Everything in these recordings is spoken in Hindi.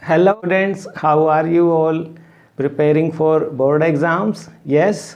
Hello students, how are you all preparing for board exams? Yes,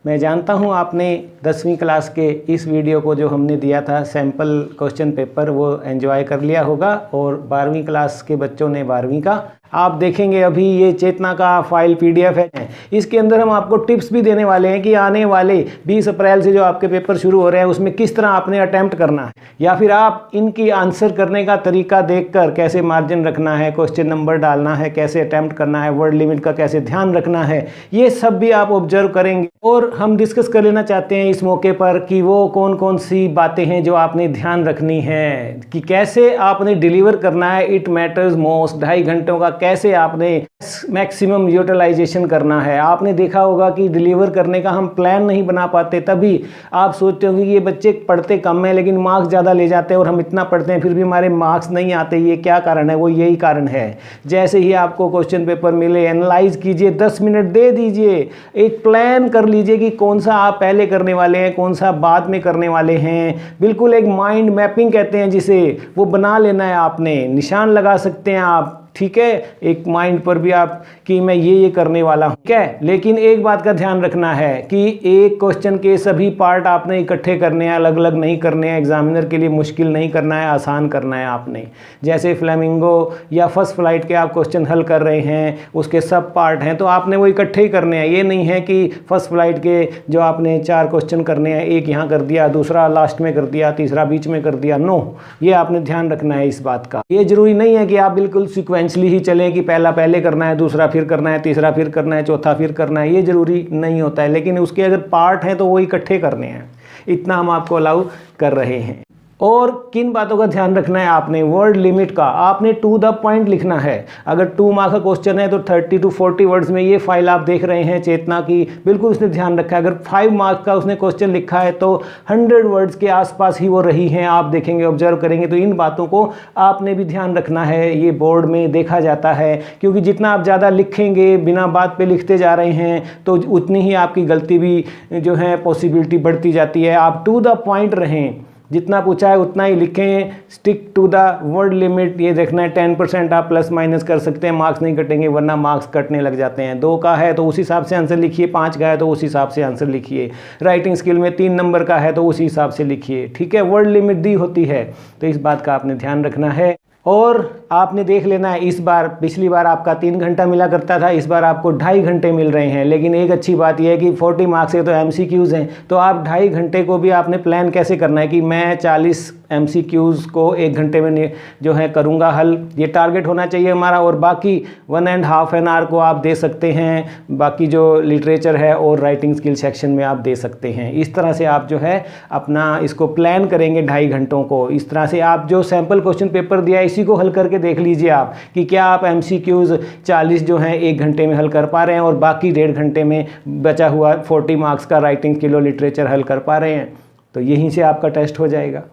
मैं जानता हूँ आपने 10वीं क्लास के इस वीडियो को जो हमने दिया था सैम्पल क्वेश्चन पेपर वो एंजॉय कर लिया होगा और 12वीं क्लास के बच्चों ने 12वीं का आप देखेंगे अभी ये चेतना का फाइल PDF है। इसके अंदर हम आपको टिप्स भी देने वाले हैं कि आने वाले 20 अप्रैल से जो आपके पेपर शुरू हो रहे हैं उसमें किस तरह आपने अटैम्प्ट करना है या फिर आप इनकी आंसर करने का तरीका देखकर कैसे मार्जिन रखना है, क्वेश्चन नंबर डालना है, कैसे अटैम्प्ट करना है, वर्ड लिमिट का कैसे ध्यान रखना है, ये सब भी आप ऑब्जर्व करेंगे। और हम डिस्कस कर लेना चाहते हैं इस मौके पर कि वो कौन कौन सी बातें हैं जो आपने ध्यान रखनी है कि कैसे आपने डिलीवर करना है। इट मैटर्स मोस्ट, 2.5 घंटों का कैसे आपने मैक्सिमम यूटिलाइजेशन करना है। आपने देखा होगा कि डिलीवर करने का हम प्लान नहीं बना पाते, तभी आप सोचते होंगे कि ये बच्चे पढ़ते कम है लेकिन मार्क्स ज़्यादा ले जाते हैं और हम इतना पढ़ते हैं फिर भी हमारे मार्क्स नहीं आते। ये क्या कारण है? वो यही कारण है। जैसे ही आपको क्वेश्चन पेपर मिले एनालाइज कीजिए, 10 मिनट दे दीजिए, एक प्लान कर लीजिए कि कौन सा आप पहले करने वाले हैं, कौन सा बाद में करने वाले हैं। बिल्कुल एक माइंड मैपिंग कहते हैं जिसे, वो बना लेना है आपने, निशान लगा सकते हैं आप, ठीक है, एक माइंड पर भी आप कि मैं ये करने वाला हूँ, ठीक है। लेकिन एक बात का ध्यान रखना है कि एक क्वेश्चन के सभी पार्ट आपने इकट्ठे करने हैं, अलग अलग नहीं करने हैं। एग्जामिनर के लिए मुश्किल नहीं करना है, आसान करना है आपने। जैसे फ्लेमिंगो या फर्स्ट फ्लाइट के आप क्वेश्चन हल कर रहे हैं, उसके सब पार्ट हैं तो आपने वो इकट्ठे ही करने हैं। ये नहीं है कि फर्स्ट फ्लाइट के जो आपने 4 क्वेश्चन करने हैं, एक यहाँ कर दिया, दूसरा लास्ट में कर दिया, तीसरा बीच में कर दिया। नो, ये आपने ध्यान रखना है इस बात का। ये जरूरी नहीं है कि आप बिल्कुल सीक्वेंसली ही चलें कि पहला पहले करना है, दूसरा फिर करना है, तीसरा फिर करना है, चौथा फिर करना है। ये जरूरी नहीं होता है, लेकिन उसके अगर पार्ट हैं तो वो इकट्ठे करने हैं। इतना हम आपको अलाउ कर रहे हैं। और किन बातों का ध्यान रखना है आपने? वर्ड लिमिट का आपने टू द पॉइंट लिखना है। अगर 2 मार्क का क्वेश्चन है तो 30 to 40 वर्ड्स में ये फाइल आप देख रहे हैं चेतना की, बिल्कुल उसने ध्यान रखा है। अगर 5 मार्क का उसने क्वेश्चन लिखा है तो 100 वर्ड्स के आसपास ही वो रही हैं, आप देखेंगे, ऑब्जर्व करेंगे। तो इन बातों को आपने भी ध्यान रखना है। ये बोर्ड में देखा जाता है, क्योंकि जितना आप ज़्यादा लिखेंगे, बिना बात पे लिखते जा रहे हैं, तो उतनी ही आपकी गलती भी जो है पॉसिबिलिटी बढ़ती जाती है। आप टू द पॉइंट रहें, जितना पूछा है उतना ही लिखें, stick to the word limit. ये देखना है 10% आप प्लस माइनस कर सकते हैं, मार्क्स नहीं कटेंगे, वरना मार्क्स कटने लग जाते हैं। 2 का है तो उस हिसाब से आंसर लिखिए, 5 का है तो उस हिसाब से आंसर लिखिए। राइटिंग स्किल में 3 नंबर का है तो उसी हिसाब से लिखिए, ठीक है। वर्ड लिमिट दी होती है तो इस बात का आपने ध्यान रखना है। और आपने देख लेना है, इस बार, पिछली बार आपका 3 घंटा मिला करता था, इस बार आपको 2.5 घंटे मिल रहे हैं। लेकिन एक अच्छी बात यह है कि 40 मार्क्स के तो MCQs हैं, तो आप 2.5 घंटे को भी आपने प्लान कैसे करना है कि मैं 40 MCQs को 1 घंटे में जो है करूँगा हल। ये टारगेट होना चाहिए हमारा। और बाकी 1.5 आवर को आप दे सकते हैं, बाकी जो लिटरेचर है और राइटिंग स्किल सेक्शन में आप दे सकते हैं। इस तरह से आप जो है अपना इसको प्लान करेंगे 2.5 घंटों को। इस तरह से आप जो सैम्पल क्वेश्चन पेपर दिया है इसी को हल करके देख लीजिए आप कि क्या आप MCQs 40 जो हैं 1 घंटे में हल कर पा रहे हैं और बाकी 1.5 घंटे में बचा हुआ 40 मार्क्स का राइटिंग स्किल और लिटरेचर हल कर पा रहे हैं। तो यहीं से आपका टेस्ट हो जाएगा।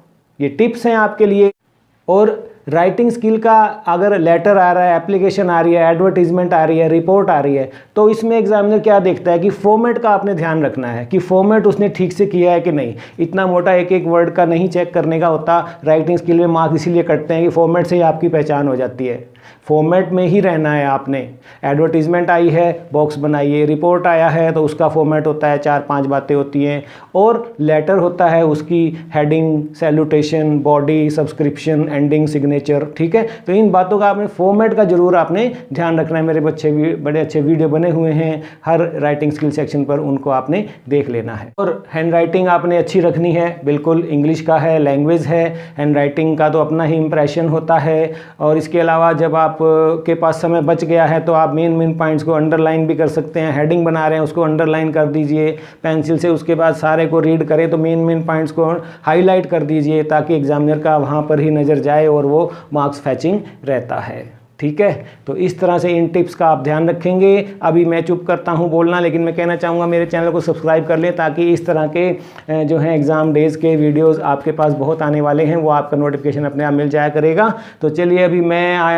ये टिप्स हैं आपके लिए। और राइटिंग स्किल का अगर लेटर आ रहा है, एप्लीकेशन आ रही है, एडवर्टीजमेंट आ रही है, रिपोर्ट आ रही है, तो इसमें एग्जामिनर क्या देखता है कि फॉर्मेट का आपने ध्यान रखना है कि फॉर्मेट उसने ठीक से किया है कि नहीं। इतना मोटा एक एक वर्ड का नहीं चेक करने का होता। राइटिंग स्किल में मार्क्स इसीलिए कटते हैं कि फॉर्मेट से ही आपकी पहचान हो जाती है। फॉर्मेट में ही रहना है आपने। एडवर्टीजमेंट आई है, बॉक्स बनाइए। रिपोर्ट आया है तो उसका फॉर्मेट होता है, 4-5 बातें होती हैं। और लेटर होता है, उसकी heading, salutation, body, subscription, ending, signature, ठीक है। तो इन बातों का आपने फॉर्मेट का जरूर आपने ध्यान रखना है। मेरे बड़े अच्छे वीडियो बने हुए हैं हर राइटिंग स्किल सेक्शन पर, उनको आपने देख लेना है। और हैंड राइटिंग आपने अच्छी रखनी है, बिल्कुल। इंग्लिश का है, लैंग्वेज है, हैंड राइटिंग का तो अपना ही इंप्रेशन होता है। और इसके अलावा जब आप के पास समय बच गया है तो आप मेन पॉइंट्स को अंडरलाइन भी कर सकते हैं। हेडिंग बना रहे हैं उसको अंडरलाइन कर दीजिए पेंसिल से, उसके बाद सारे को रीड करें तो मेन पॉइंट्स को हाईलाइट कर दीजिए ताकि एग्जामिनर का वहाँ पर ही नज़र जाए और वो मार्क्स फैचिंग रहता है, ठीक है। तो इस तरह से इन टिप्स का आप ध्यान रखेंगे। अभी मैं चुप करता हूं बोलना, लेकिन मैं कहना चाहूँगा मेरे चैनल को सब्सक्राइब कर लें ताकि इस तरह के जो हैं एग्ज़ाम डेज़ के वीडियोस आपके पास बहुत आने वाले हैं, वो आपका नोटिफिकेशन अपने आप मिल जाया करेगा। तो चलिए अभी मैं आई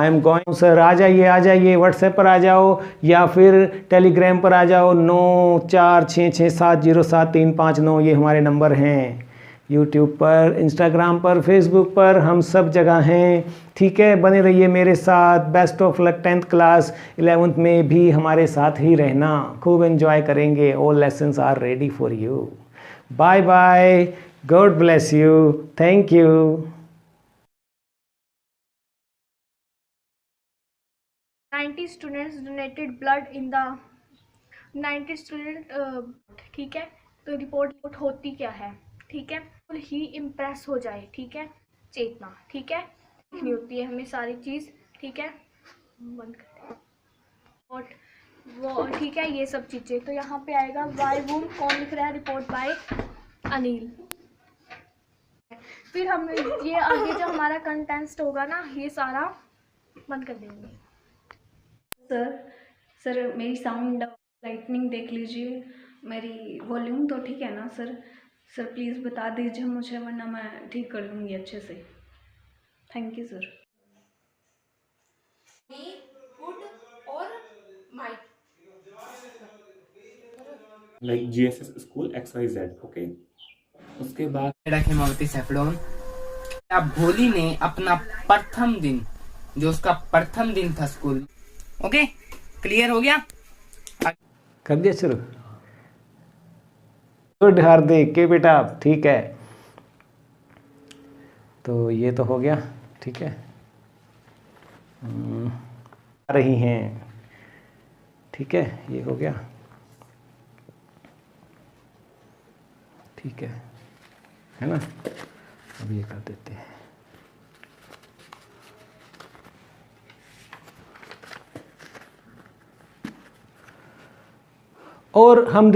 एम गोइंग। सर आ जाइए व्हाट्सएप पर आ जाओ या फिर टेलीग्राम पर आ जाओ। 9466707359 ये हमारे नंबर हैं। यूट्यूब पर, इंस्टाग्राम पर, फेसबुक पर, हम सब जगह हैं। ठीक है, बने रहिए मेरे साथ। Best of luck 10th class, 11th में भी हमारे साथ ही रहना, खूब एंजॉय करेंगे। All lessons are ready for you. Bye bye, God bless you, thank you. 90 students donated blood in the 90 student ठीक है, तो रिपोर्ट होती क्या है, ठीक है, फुल ही इम्प्रेस हो जाए, ठीक है, चेतना, ठीक है, लिखनी होती है हमें सारी चीज़, ठीक है, बंद कर और वो ठीक है, ये सब चीज़ें। तो यहाँ पे आएगा बाय वूम, कौन लिख रहा है, रिपोर्ट बाय अनिल। फिर हम ये आगे जो हमारा कंटेंट होगा ना, ये सारा बंद कर देंगे। सर मेरी साउंड लाइटनिंग देख लीजिए, मेरी वॉल्यूम तो ठीक है ना सर? सर प्लीज़ बता दीजिए मुझे, वरना मैं ठीक कर लूँगी अच्छे से। Thank you sir. गुड और my like GSS school XYZ, okay. उसके बाद हेमावती सेफडोन, अब भोली ने अपना प्रथम दिन, जो उसका प्रथम दिन था स्कूल, ओके, क्लियर हो गया? कर दिया शुरू। गुड हार्दिक के बेटा, ठीक है। तो ये तो हो गया, ठीक है। आ रही हैं, ठीक है, ये हो गया, ठीक है ना। अब ये कर देते हैं। और हम